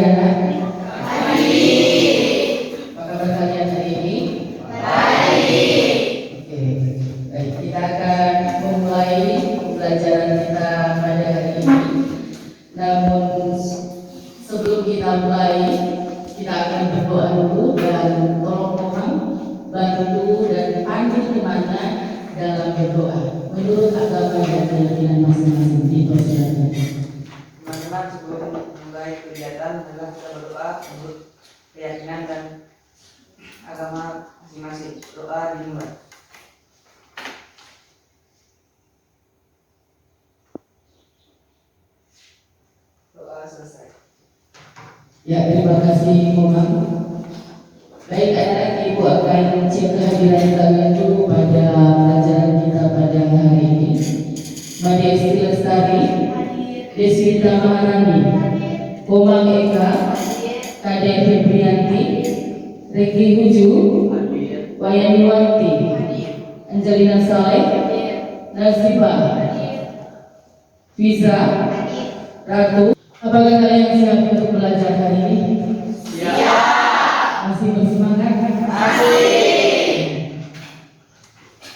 anak-anak? Baik. Apa kabar kalian hari ini? Baik. Oke, baik. Kita akan memulai pembelajaran kita pada hari ini. Namun sebelum kita mulai, kita akan berdoa dulu dan tolong Tuhan bantu dan pandu kemana dalam berdoa menurut agama dan keyakinan masing-masing. Dipersilakan. Teman-teman, sebelum mulai kegiatan adalah kita berdoa menurut keyakinan dan agama masing-masing. Doa dimulai. Doa selesai. Ya, terima kasih Muhammad. Baik, anak-anak, ibu akan cek kehadiran kalian dulu pada pelajaran kita pada hari ini. Made Esti Lestari, Deswita Maharani, Komang Eka, Kade Febrianti, Regi Huju, Wayani Wanti, Angelina Saleh, Nasiba, Fiza, Ratu. Apakah kalian siap untuk belajar hari ini? Siap. Masih bersemangat? Masih.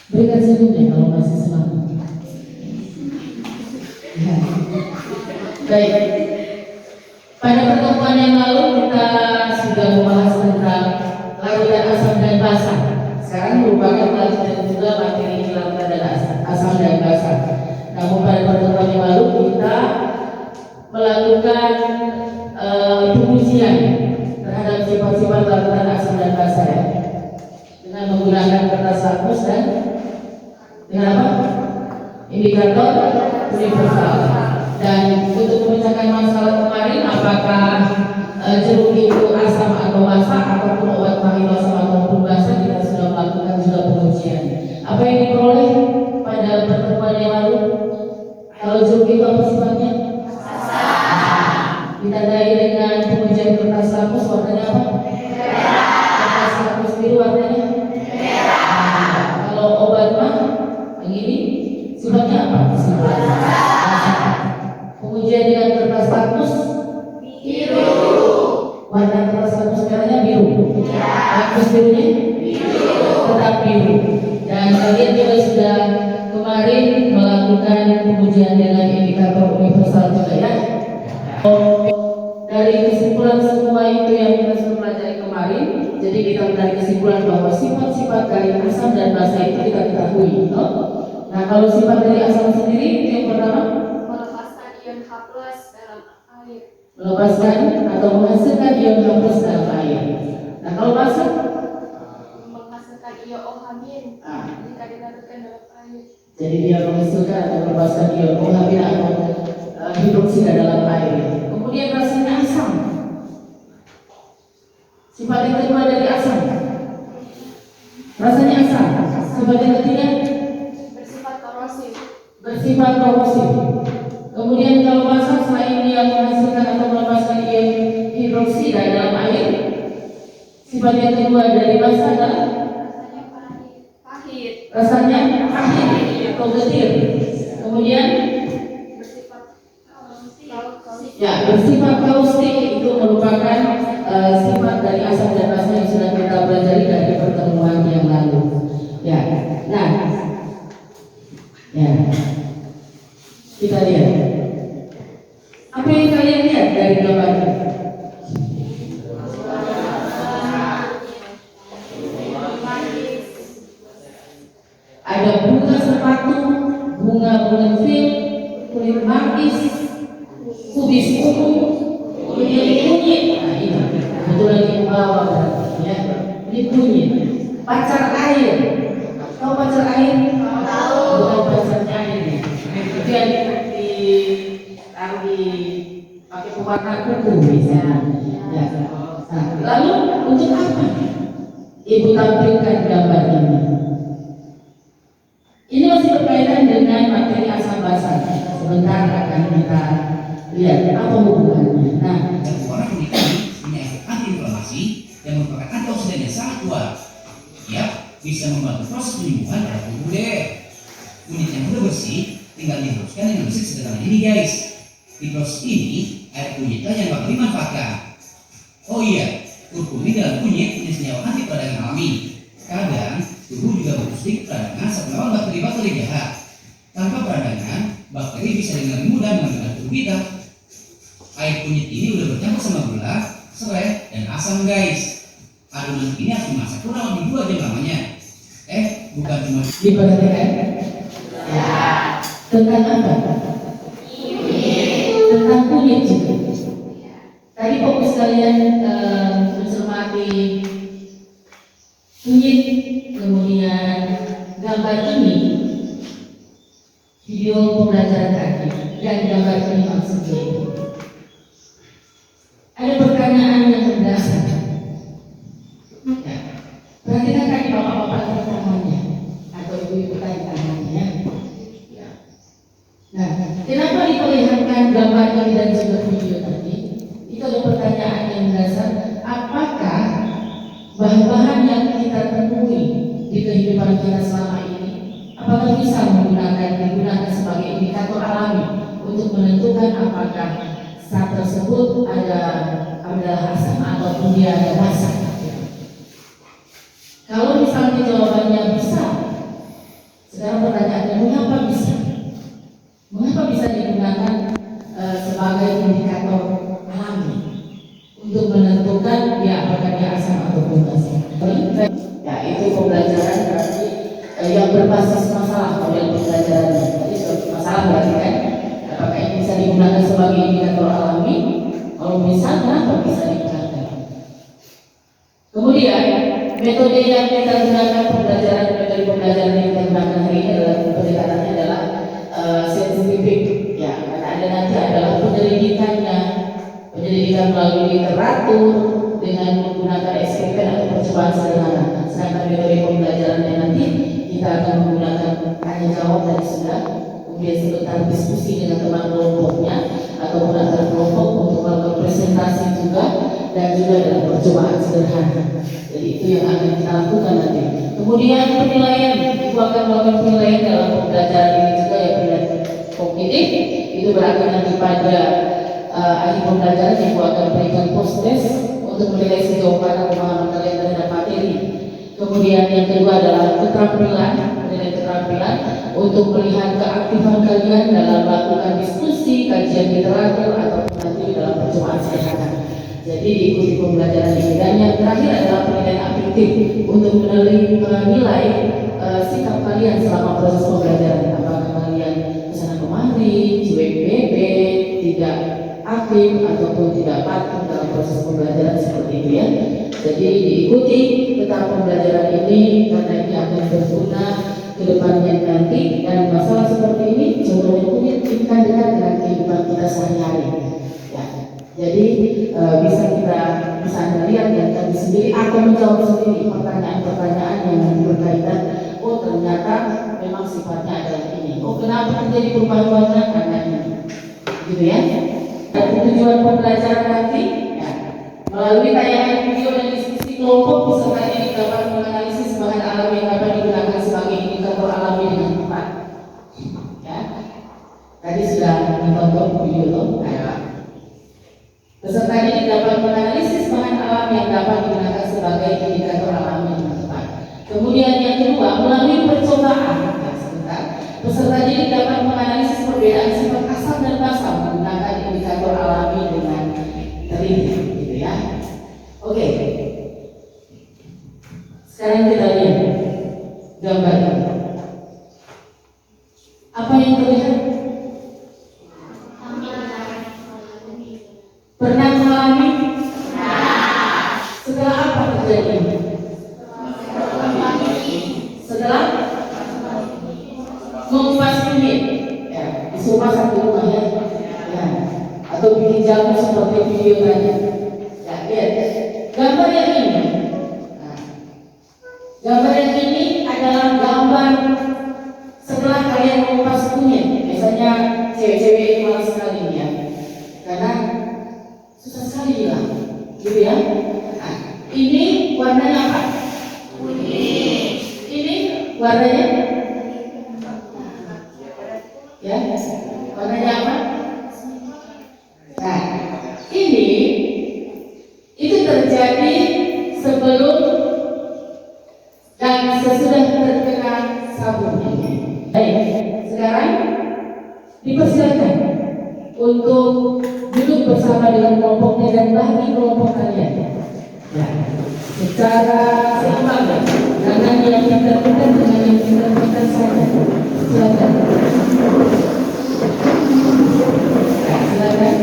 Berikan senyumnya kalau masih semangat. Ya. Baik. Pada pertemuan yang lalu kita sudah membahas tentang larutan asam dan basa. Sekarang merupakan pelajaran juga materi larutan dan asam dan basa. Namun pada pertemuan yang lalu kita melakukan pengujian terhadap sifat-sifat larutan asam dan basa ya, dengan menggunakan kertas lakmus dan dengan apa? Indikator universal. Dan untuk memecahkan masalah kemarin, apakah jeruk itu asam atau basa ataupun obat pahit asam ataupun basa, kita sudah melakukan juga pengujian. Apa yang diperoleh pada pertemuan yang lalu? Kalau jeruk itu apa sifatnya? Ditandai dengan pengujian kertas lakmus warnanya apa? Merah. Kertas lakmus biru warnanya? Merah. Kalau obat mah yang ini sifatnya apa? Pengujian dengan kertas lakmus biru. Warna kertas lakmus merahnya biru. Lakmus birunya? Biru. Tetap biru. Dan kalian juga sudah kemarin melakukan pengujian dengan indikator universal juga ya. Dari kesimpulan semua itu yang kita sudah pelajari kemarin, jadi kita menarik kesimpulan bahwa sifat-sifat dari asam dan basa itu kita ketahui. Nah, kalau sifat dari asam sendiri itu yang pertama, melepaskan ion H+ dalam air. melepaskan atau menghasilkan ion H+ dalam air. Nah, kalau basa, menghasilkan ion OH- jika dilarutkan dalam air. jadi dia menghasilkan atau melepaskan ion OH- atau hidroksida dalam air. Kemudian rasanya asam. Sifat yang kedua dari asam, rasanya asam. Sifat yang ketiga, Bersifat korosif. bersifat korosif. Kemudian kalau basa, selain dia menghasilkan atau melepaskan ion hidroksida dalam air, sifat yang kedua dari basa adalah Rasanya pahit. rasanya pahit atau getir. Kemudian Kaustik. ya, bersifat kaustik. Itu merupakan sifat dari asam dan basa yang sudah kita pelajari dari pertemuan yang lalu. Ya, nah, ya, kita lihat. Apa yang kalian lihat dari gambar ini? Ada bunga sepatu, bunga bugenvil, kulit manggis, kubis ungu, kemudian kunyit. Nah, ini betul lagi bawa berarti ya. Ini kunyit. Pacar air. Tahu pacar air? Tahu. Bukan pacarnya air. Itu yang ditaruh di pakai pewarna kuku misalnya. Ya. Nah, lalu untuk apa Ibu tampilkan gambar ini? Ini masih berkaitan dengan materi asam basa. Sebentar akan kita lihat apa hubungannya. Nah, warna kuning punya efek antiinflamasi yang merupakan antioksidan yang sangat kuat. Ya, bisa membantu proses penyembuhan pada tubuh deh. Kunyit yang sudah bersih tinggal dihaluskan dengan mesin sederhana ini guys. Di proses ini air kunyitnya yang bakal dimanfaatkan. Oh iya, kurkumin dalam kunyit punya senyawa anti peradangan alami. Kadang tubuh juga butuh sedikit peradangan saat melawan bakteri-bakteri jahat. Tanpa peradangan, bakteri bisa dengan lebih mudah mengambil tubuh kita. Air kunyit ini udah bercampur sama gula, serai, dan asam guys. Adonan ini harus dimasak kurang lebih 2 jam lamanya. Bukan cuma Diperhatikan? Ya. Tentang apa? Tentang kunyit juga. Tadi fokus kalian mencermati kunyit, kemudian gambar ini, video pembelajaran tadi, dan gambar ini maksudnya. Ada pertanyaan yang mendasar. Ya. Perhatikan tadi bapak-bapak tanda tangannya atau ibu-ibu tanda tangannya. Ya. Nah, kenapa diperlihatkan gambar ini dan juga video tadi? Itu ada pertanyaan yang mendasar. Apakah bahan-bahan yang kita temui di kehidupan kita selama ini, apakah bisa digunakan sebagai indikator alami untuk menentukan apakah saat tersebut adalah asam ataupun dia ada basa? Kalau misalnya jawabannya bisa, sekarang pertanyaannya mengapa bisa? Mengapa bisa digunakan sebagai indikator alami untuk menentukan dia apakah dia asam ataupun basa? Ya, itu pembelajaran berarti yang berbasis masalah model pembelajarannya. Jadi masalah berarti kan, apakah ini bisa digunakan sebagai indikator alami? Kalau bisa, kenapa bisa digunakan? Kemudian metode yang kita gunakan metode pembelajaran yang kita gunakan hari ini adalah pendekatannya adalah saintifik, ya, karena ada nanti adalah penyelidikan melalui literatur dengan menggunakan eksperimen atau percobaan sederhana. Sedangkan metode pembelajarannya nanti kita akan menggunakan tanya jawab tadi sudah, kemudian sebentar diskusi dengan teman kelompoknya ataupun antar kelompok untuk melakukan presentasi juga, dan juga dalam percobaan sederhana. Jadi itu yang akan kita lakukan nanti. Kemudian penilaian, ibu akan melakukan penilaian dalam pembelajaran ini juga, ya, penilaian kognitif. Itu berarti nanti pada akhir pembelajaran ibu akan berikan post test untuk menilai sejauh mana pemahaman kalian terhadap materi. Kemudian yang kedua adalah keterampilan, penilaian keterampilan untuk melihat keaktifan kalian dalam melakukan diskusi, kajian literatur ataupun nanti dalam percobaan sederhana. Jadi diikuti pembelajaran ini. Dan yang terakhir adalah penilaian afektif untuk menilai sikap kalian selama proses pembelajaran. Apakah kalian kesana kemari, cuek bebek, tidak aktif ataupun tidak patuh dalam proses pembelajaran seperti itu, ya. Jadi diikuti tentang pembelajaran ini karena ini akan berguna ke depannya nanti, dan masalah seperti ini contohnya kunyit ini kan dekat dengan kehidupan kita sehari-hari. Ya. Jadi bisa Anda lihat ya, tadi sendiri akan menjawab sendiri pertanyaan-pertanyaan yang berkaitan. Oh, ternyata memang sifatnya adalah ini. Oh, kenapa terjadi perubahan warna? Karena ini, gitu ya. Dan tujuan pembelajaran nanti, ya, melalui tayangan video dan diskusi kelompok, peserta ini dapat menganalisis bahan alami yang dapat digunakan sebagai indikator alami dengan tepat. Ya, tadi sudah ditonton video loh. Peserta ini dapat menganalisis bahan alami yang dapat digunakan sebagai indikator alami dengan tepat. Kemudian yang kedua, melalui percobaan, ya, sebentar, peserta ini dapat menganalisis perbedaan sifat asam dan basa menggunakan indikator alami dengan teliti, gitu ya. Oke. Sekarang kita lihat gambar ini. Apa yang terlihat? Pernah mengalami? Setelah apa terjadi? Setelah mengupas kunyit, ya, disupas satu rumah, ya, atau bikin jamu seperti video tadi. Ya, lihat gambar yang ini. Nah, gambar yang ini adalah gambar setelah kalian mengupas kunyit. Biasanya cewek-cewek ini malas sekali, ya, karena susah sekali hilang, gitu ya. Nah, ini warnanya apa? Kuning. Ini warnanya? Ya, warnanya apa? Nah, ini itu sudah terkena sabun ini. Baik, sekarang dipersilakan untuk duduk bersama dengan kelompoknya dan bagi kelompok kalian. Ya, secara seimbang ya, jangan yang pintar-pintar dengan yang pintar-pintar saja. Silakan. Ya, silakan.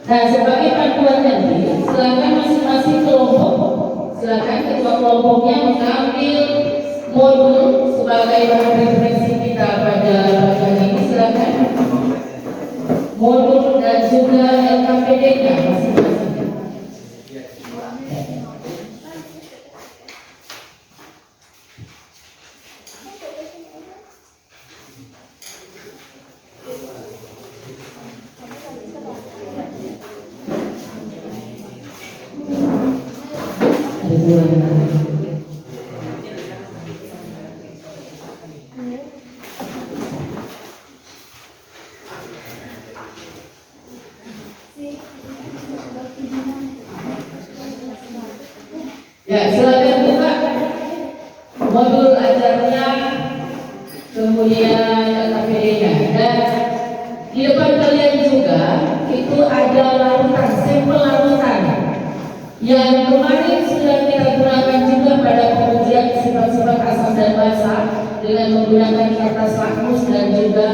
Nah, sebagai panduan nanti, silakan masing-masing kelompok, silakan ketua kelompoknya mengambil modul sebagai bahan referensi kita pada bagian ini. Silakan modul dan juga LKPD-nya masing-masing. Ya, silakan buka modul ajarnya, kemudian LKPD-nya, dan di depan kalian juga itu ada larutan, sampel larutan yang kemarin sudah kita gunakan juga pada pengujian sifat-sifat asam dan basa dengan menggunakan kertas lakmus dan juga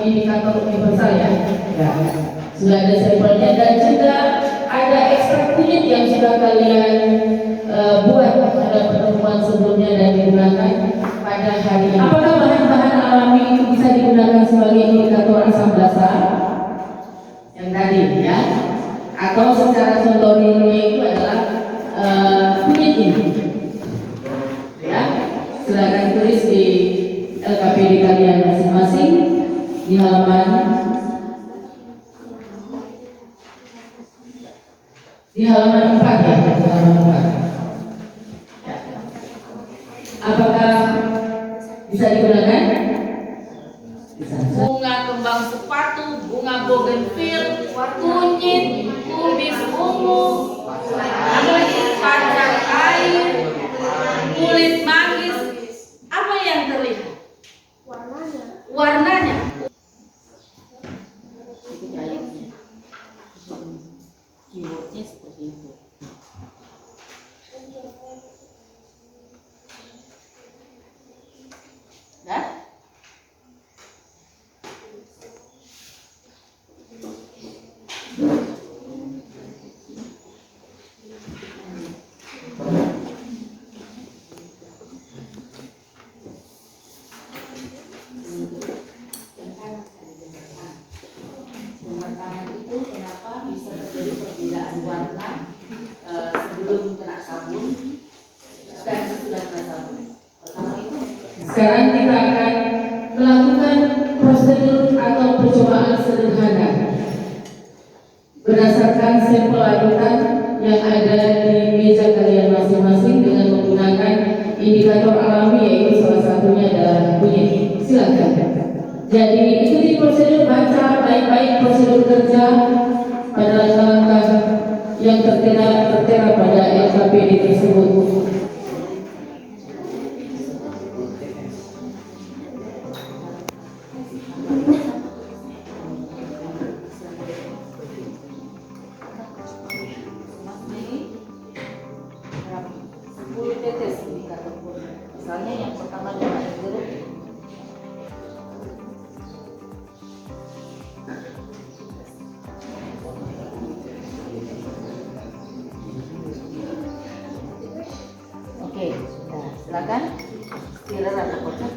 indikator universal ya. Ya, sudah ada sampelnya dan juga ada ekstrak kunyit yang sudah kalian buat pada pertemuan sebelumnya dan digunakan pada hari ini. Apakah bahan-bahan alami itu bisa digunakan sebagai indikator asam basa yang tadi ya? Atau secara contoh realnya itu adalah kunyit ini ya? Silakan tulis di LKPD kalian masing-masing di halaman 4 ya, di halaman 4. Apakah bisa digunakan? Bisa. Bunga kembang sepatu, bunga bougainville, kunyit, kubis ungu, pacar air, kulit manggis. Apa yang terlihat? Warnanya. Keywordnya seperti itu. Dah? Pertama itu kenapa bisa terjadi perbedaan warna sebelum kena sabun dan sesudah kena sabun. Pertama itu. Sekarang kita akan melakukan prosedur atau percobaan sederhana berdasarkan sampel larutan yang ada di meja kalian masing-masing dengan menggunakan indikator alami, yaitu salah satunya adalah kunyit. Silakan. Jadi ikuti prosedur, baca baik-baik prosedur kerja pada langkah-langkah yang tertera pada LKPD tersebut. Misalnya yang pertama adalah jeruk. Oke, nah, silakan stirrer atau kotak.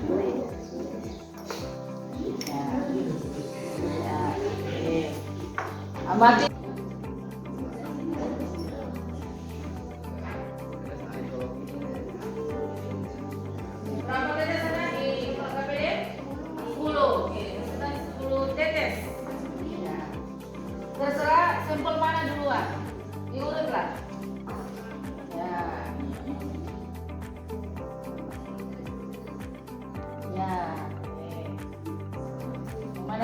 Amati. Berapa tetes sana di LKPD? 10. Oke, 10 tetes.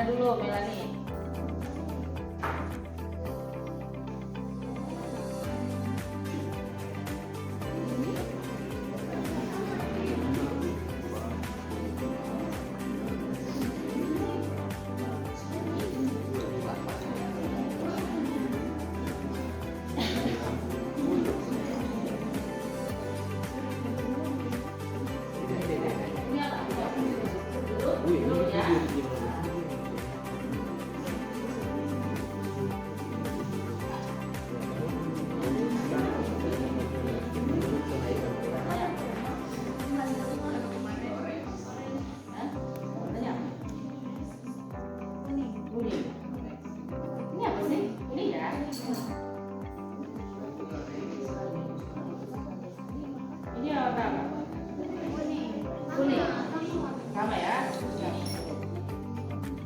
dulu, Melanie. Ini apa? Dulu ya. Hah? Tanya. Kuning. Ini apa sih? Kuning ya? Ini apa? Kuning. Sama ya?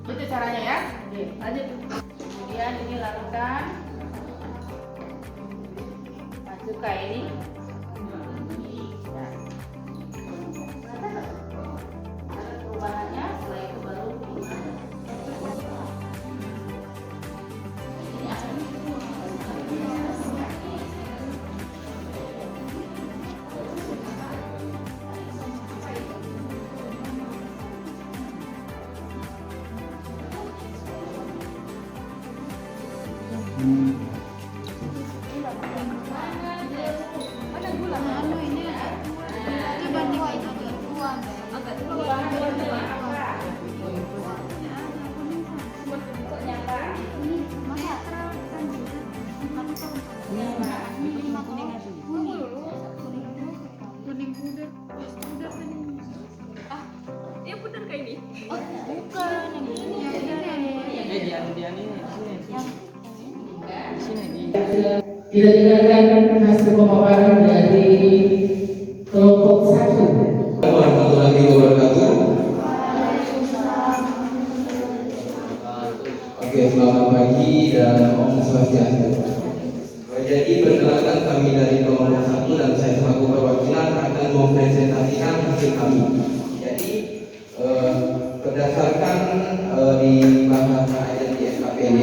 Itu caranya ya? Oke, lanjut. Kemudian ini lakukan. Masukkan ini. Ya. Ada perubahannya, setelah itu baru ini apa? Ada gula anu ini dibanding itu agak tua agak tua. Perubahan warna apa? Bentuknya apa? Ini masa Ini apa? kuning pudar pudar tadi. Ah, iya pudar kayak ini. Oh, bukan yang ini yang Dian ini yang di sini di Kita dengarkan hasil pemaparan dari kelompok 1. Warahmatullahi wabarakatuh. Oke, selamat pagi dan Om Swastiastu. Jadi perkenalkan kami dari kelompok 1 dan saya selaku perwakilan akan mempresentasikan hasil kami. Jadi berdasarkan di bahasa ayat di SKPD,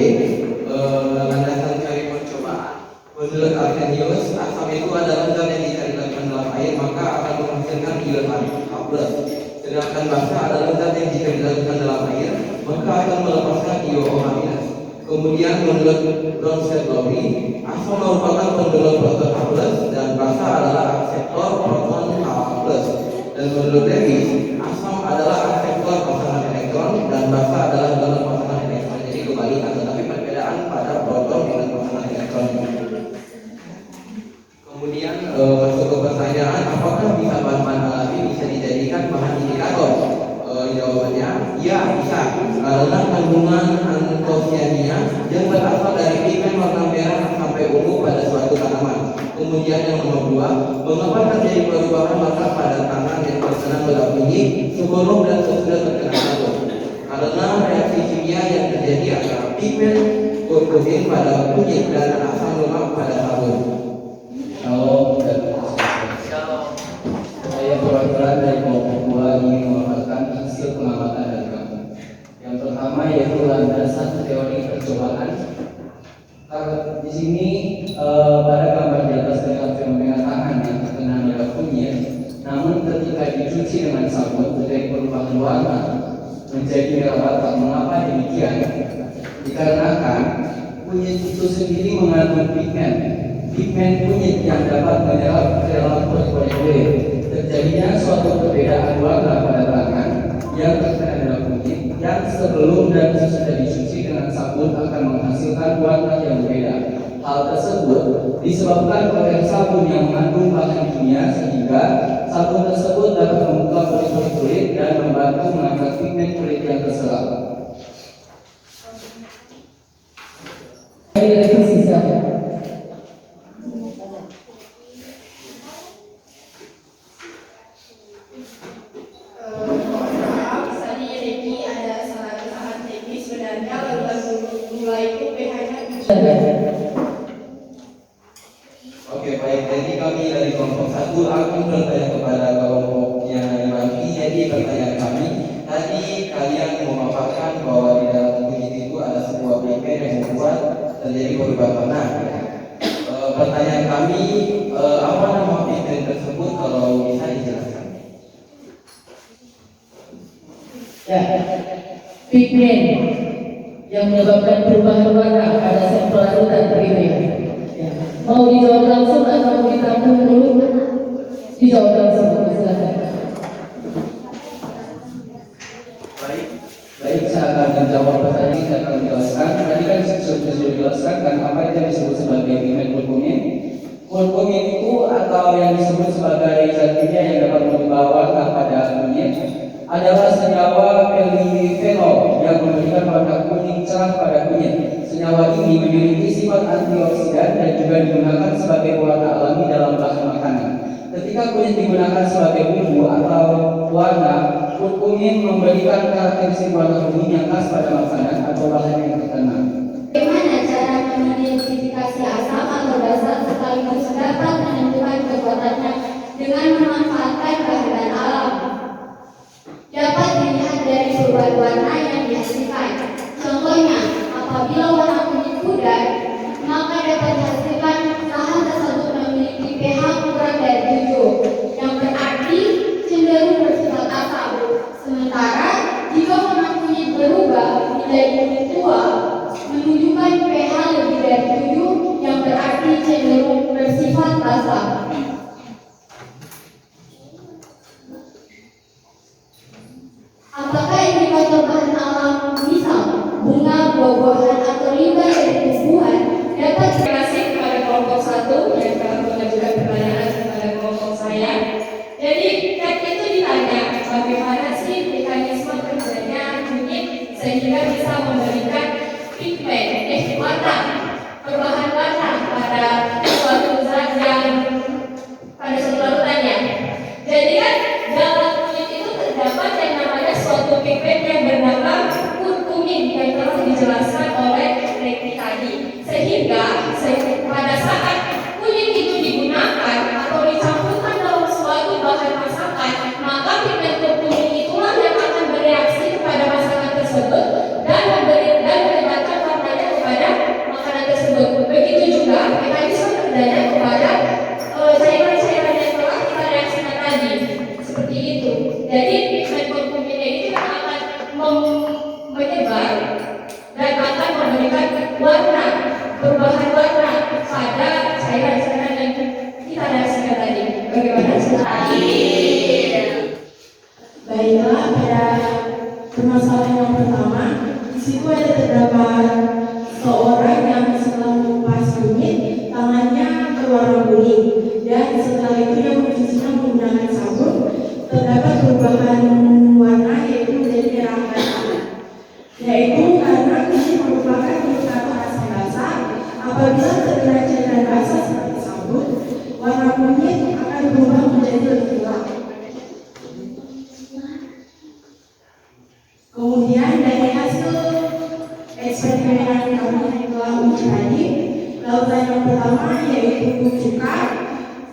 landasan cari percobaan. Menurut Arrhenius, asam itu adalah zat yang jika diletakkan dalam air maka akan menghasilkan ion H+. Sedangkan basa adalah zat yang jika diletakkan dalam air maka akan melepaskan ion OH-. Kemudian menurut Bronsted-Lowry, asam merupakan pendorong proton H+ dan basa adalah akseptor proton H+. Dan menurut Lewis, asam adalah akseptor pasangan elektron dan basa adalah donor pasangan elektron. Jadi kebalikan, tetapi perbedaan pada proton dengan pasangan elektron. Kemudian masuk ke pertanyaan, apakah bisa bahan alami bisa dijadikan bahan indikator? Jawabannya, ya bisa. Karena kandungan antosiania yang berasal dari pigmen warna merah sampai ungu pada suatu tanaman. Kemudian yang nomor 2, mengapa terjadi perubahan warna pada tangan yang terkena bedak kunyit sebelum dan sesudah terkena sabun? Karena reaksi kimia yang terjadi antara pigmen kurkumin pada kunyit dan asam lemak pada sabun. Kalau saya perwakilan dari kelompok 2 ingin memaparkan hasil pengamatan dari kami. Yang pertama yaitu landasan teori percobaan. Di sini pada gambar di atas terlihat fenomena tangan yang terkena bedak kunyit, namun ketika dicuci dengan sabun terjadi perubahan warna menjadi merah bata. Mengapa demikian? Dikarenakan kunyit itu sendiri mengandung pigmen kunyit yang dapat menyerap ke dalam kulit. Terjadinya suatu perbedaan warna pada tangan yang terkena bedak kunyit yang sebelum dan sesudah dicuci dengan sabun akan menghasilkan warna yang berbeda. Hal tersebut disebabkan oleh sabun yang mengandung bahan kimia sehingga sabun tersebut dapat membuka kulit dan membantu mengangkat pigmen kulit yang terserap. Itu sisa. Oke, baik. Jadi kami dari kelompok 1 akan bertanya kepada kelompoknya lagi. Jadi pertanyaan kami tadi kalian memaparkan bahwa di dalam terjadi perubahan warna. Pertanyaan kami, apa nama pigmen tersebut kalau bisa dijelaskan? Ya, pigmen yang menyebabkan perubahan warna pada sampel larutan begitu ya. Ya. Mau dijawab langsung atau mau ditampung dulu? Dijawab langsung, silakan. Baik, saya akan menjawab pertanyaan, saya akan menjelaskan. Tadi kan sudah dijelaskan kan apa yang disebut sebagai pigmen kurkumin. Kurkumin itu atau yang disebut sebagai zat kimia yang dapat mengubah warna pada kunyit adalah senyawa polyphenol yang memberikan warna kuning cerah pada kunyit. Senyawa ini memiliki sifat antioksidan dan juga digunakan sebagai pewarna alami dalam bahan makanan. Ketika kunyit digunakan sebagai bumbu atau warna, kurkumin memberikan karakteristik warna kuning yang khas pada makanan atau bahan yang terkena. Bagaimana cara mengidentifikasi asam atau basa sekaligus dapat menentukan kekuatannya dengan memanfaatkan bahan alam? Dapat dilihat dari perubahan warna yang dihasilkan. Contohnya, apabila warna kunyit pudar, maka dapat dihasilkan bahan tersebut memiliki pH kurang dari 7, yang berarti cenderung bersifat asam. Sementara, jika warna kunyit berubah menjadi kuning tua, menunjukkan pH lebih dari 7, yang berarti cenderung bersifat basa. Apakah indikator bahan alam, misal bunga, buah-buahan, atau limbah dari tumbuhan dapat Terima kasih kepada kelompok 1 yang telah mengajukan pertanyaan kepada kelompok saya. Jadi kan itu ditanya bagaimana sih mekanisme kerjanya kunyit sehingga bisa memberikan pigmen, warna, perubahan warna pada suatu zat yang pada suatu larutannya. Jadi kan dalam kunyit itu terdapat yang namanya suatu pigmen yang bernama kurkumin yang telah dijelaskan oleh Reki tadi. Sehingga pada saat kunyit itu digunakan atau dicampurkan dalam suatu bahan masakan, maka pigmen kurkumin itulah yang akan bereaksi kepada masakan tersebut dan menyebabkan warnanya kepada makanan tersebut. Begitu juga mekanisme kerjanya kepada cairan-cairan yang telah kita reaksikan tadi. Seperti itu. Jadi pigmen kurkumin ini akan menyebar dan akan memberikan warna, perubahan warna pada cairan-cairan yang kita reaksikan tadi. Bagaimana? Baiklah, pada permasalahan yang pertama, di situ ada terdapat seorang yang setelah mengupas kunyit, tangannya berwarna kuning, dan setelah itu dia mencucinya menggunakan sabun. Terdapat perubahan warna yaitu menjadi merah basa, yaitu karena kunyit merupakan indikator asam basa. Apabila terkena cairan basah seperti sabun, warna kunyit akan berubah menjadi lebih gelap. Kemudian dari hasil eksperimen yang kami telah uji tadi, larutan yang pertama yaitu cuka,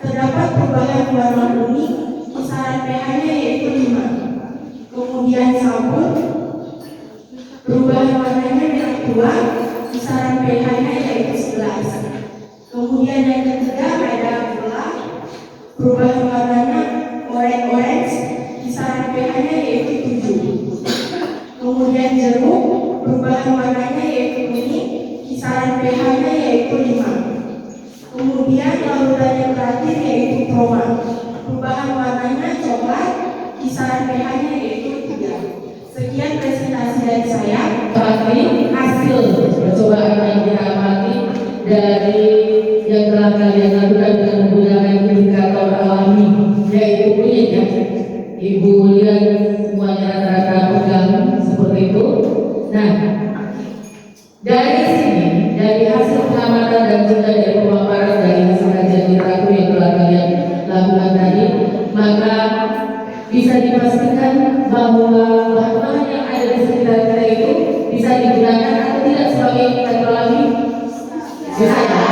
terdapat perubahan warna kuning, kisaran pH-nya yaitu 5. Kemudian sabun, perubahan warnanya merah tua, kisaran pH-nya yaitu 11. Kemudian yang ketiga ada gula, perubahan warnanya orange, kisaran pH-nya yaitu 7. Kemudian jeruk, perubahan warnanya yaitu kuning, kisaran pH-nya yaitu 5. Kemudian larutan yang terakhir yaitu kroma, perubahan warnanya coklat, kisaran pH-nya yaitu 3. Sekian presentasi dari saya. Hasil percobaan yang kita amati dari yang telah kalian lakukan dengan menggunakan indikator alami yaitu kunyit ya. Ibu lihat semuanya rata-rata pegang seperti itu. Nah, dari sini, dari hasil pengamatan dan juga dari pemaparan dari hasil kajian literatur yang telah kalian lakukan tadi, maka bisa dipastikan bahwa bahan-bahan yang ada di sekitar kita itu bisa digunakan atau tidak sebagai indikator alami? Bisa ya?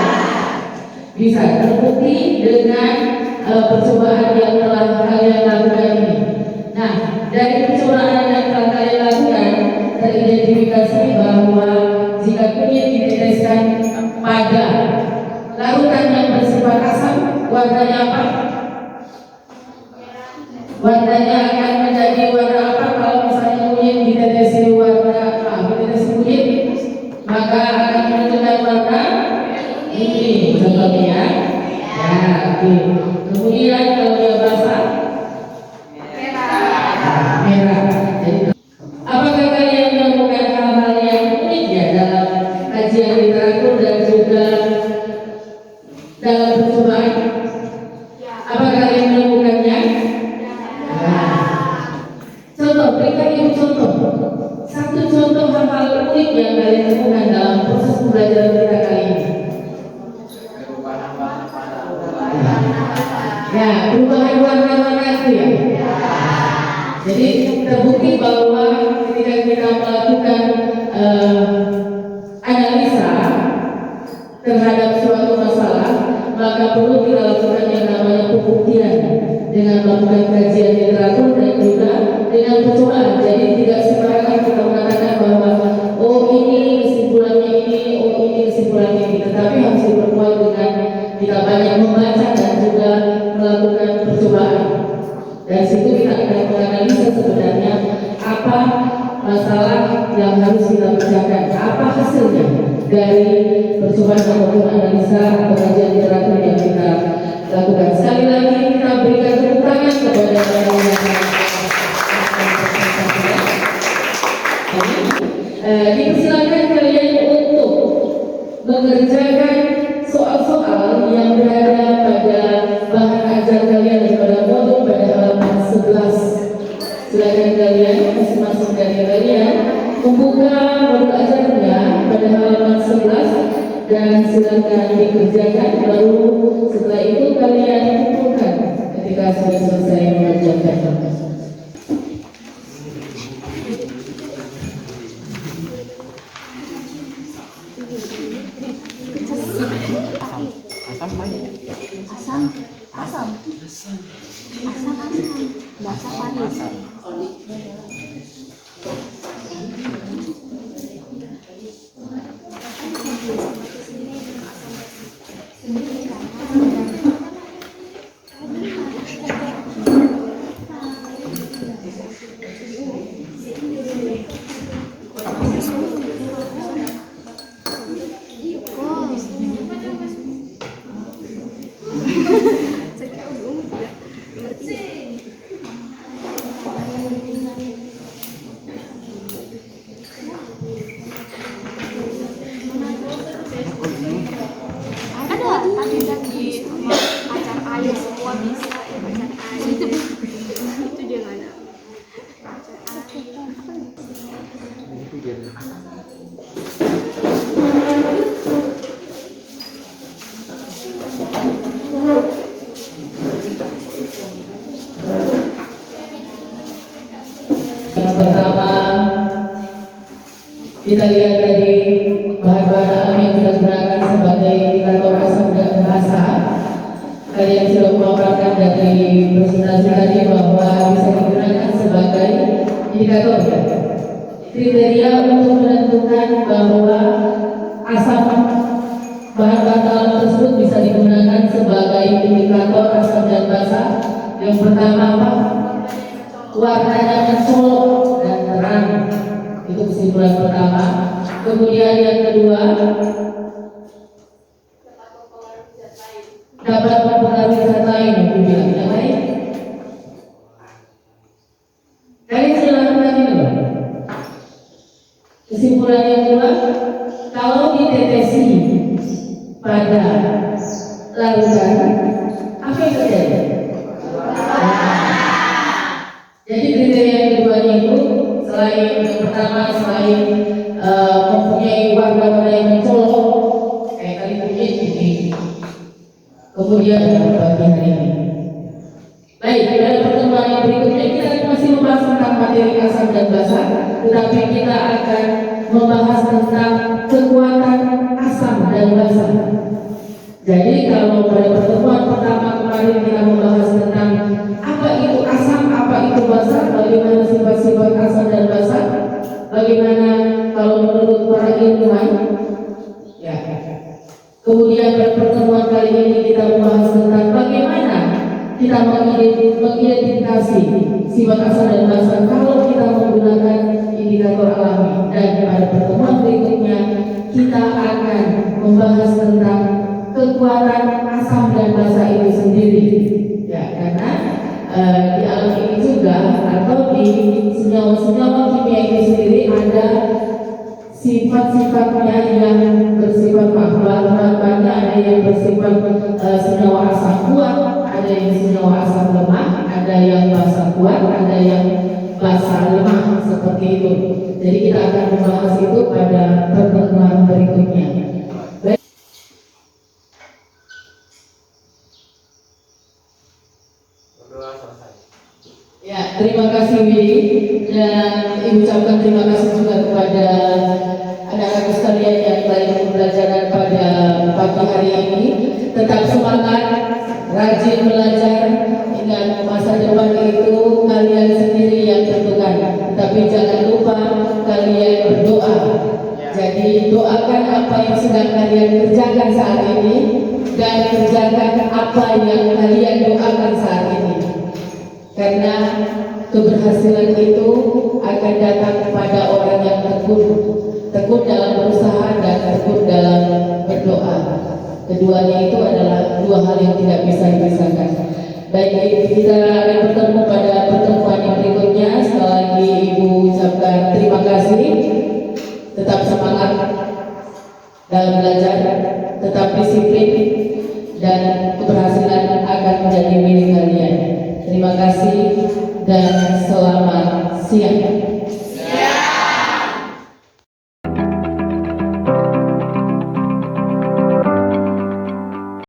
Bisa terbukti dengan percobaan yang telah kalian lakukan ini. Nah, dari percobaan yang telah kalian lakukan teridentifikasi bahwa jika kunyit diteteskan pada larutan yang bersifat asam, warnanya apa? Warnanya akan menjadi warna apa? Kalau misalnya kunyit ditetesi kunyit, maka akan menunjukkan warna ini contohnya. Ya, oke. Kemudian kalau dia basah, merah. Jadi, apakah kalian menemukan hal-hal yang unik ya dalam kajian literatur dan juga dalam percobaan? Apakah kalian menemukannya? Contoh, berikan ibu contoh. Satu contoh hal-hal unik yang kalian temukan dalam proses pembelajaran kita kali ini. Ya, perubahan warna-warna itu ya. Jadi terbukti bahwa ketika kita melakukan analisa terhadap suatu masalah, maka perlu kita lakukan yang namanya pembuktian dengan melakukan kajian literatur dan juga dengan percobaan. Jadi tidak sembarangan kita mengatakan bahwa oh ini kesimpulannya ini, oh ini kesimpulannya ini, tetapi harus diperkuat dengan kita banyak membaca dan juga melakukan percobaan. Dari situ kita akan menganalisa sebenarnya apa masalah yang harus kita kerjakan, apa hasilnya dari percobaan ataupun analisa atau kajian literatur yang kita lakukan. Sekali lagi kita berikan tepuk tangan kepada dipersilakan kalian untuk mengerjakan soal-soal yang berada pada bahan ajar kalian pada modul pada halaman 11. Silakan kalian masing-masing dari kalian membuka modul ajarnya pada halaman 11 dan silakan dikerjakan. Baru setelah itu kalian kumpulkan ketika sudah selesai mengerjakan. Yang pertama, kita lihat tadi bahan-bahan alam yang kita gunakan sebagai indikator asam dan basa. Kalian sudah memaparkan dari presentasi tadi bahwa bisa digunakan sebagai indikator ya. Kriteria untuk menentukan bahwa asam bahan-bahan alam tersebut bisa digunakan sebagai indikator asam dan basa. Yang pertama apa? Warnanya mencolok dan terang, itu kesimpulan pertama. Kemudian yang kedua, dapat mempengaruhi zat lain. Yang lain, kalian sudah lakukan ini loh. Kesimpulan yang kedua, kalau ditetesi pada larutan, apa yang terjadi? Jadi kriteria yang keduanya itu selain yang pertama selain mempunyai warna-warna yang mencolok kayak tadi kunyit ini, kemudian pagi hari ini. Baik, pada pertemuan yang berikutnya kita masih membahas tentang materi asam dan basa, tetapi kita akan membahas tentang kekuatan asam dan basa. Jadi kalau pada pertemuan pertama kemarin kita membahas tentang apa itu asam, apa itu basa, bagaimana sifat-sifat asam dan basa, bagaimana kalau menurut para ilmuwan, ya mengidentifikasi sifat asal dan basa kalau kita menggunakan indikator alami. Dan pada pertemuan berikutnya kita akan membahas tentang kekuatan asam dan basa itu sendiri. Ya, karena di alam ini juga atau di senyawa-senyawa kimia itu sendiri ada sifat-sifatnya yang bersifat bahan-bahannya, ada yang bersifat senyawa asam kuat, ada yang senyawa asam lemah, ada yang basa kuat, ada yang basa lemah, seperti itu. Jadi kita akan membahas itu pada pertemuan berikutnya. Baik. Ya, terima kasih Willy, dan Ibu ucapkan terima kasih juga kepada anak-anak sekalian yang telah pembelajaran pada pagi hari ini. Tetap semangat, rajin belajar, ingat masa depan itu kalian sendiri yang tentukan. Tapi jangan lupa kalian berdoa. Jadi doakan apa yang sedang kalian kerjakan saat ini dan kerjakan apa yang kalian doakan saat ini. Karena keberhasilan itu akan datang kepada orang yang tekun dalam berusaha dan tekun dalam berdoa. Keduanya itu adalah dua hal yang tidak bisa dipisahkan. Baik, kita akan bertemu pada pertemuan yang berikutnya. Sekali lagi Ibu ucapkan terima kasih. Tetap semangat dalam belajar, tetap disiplin dan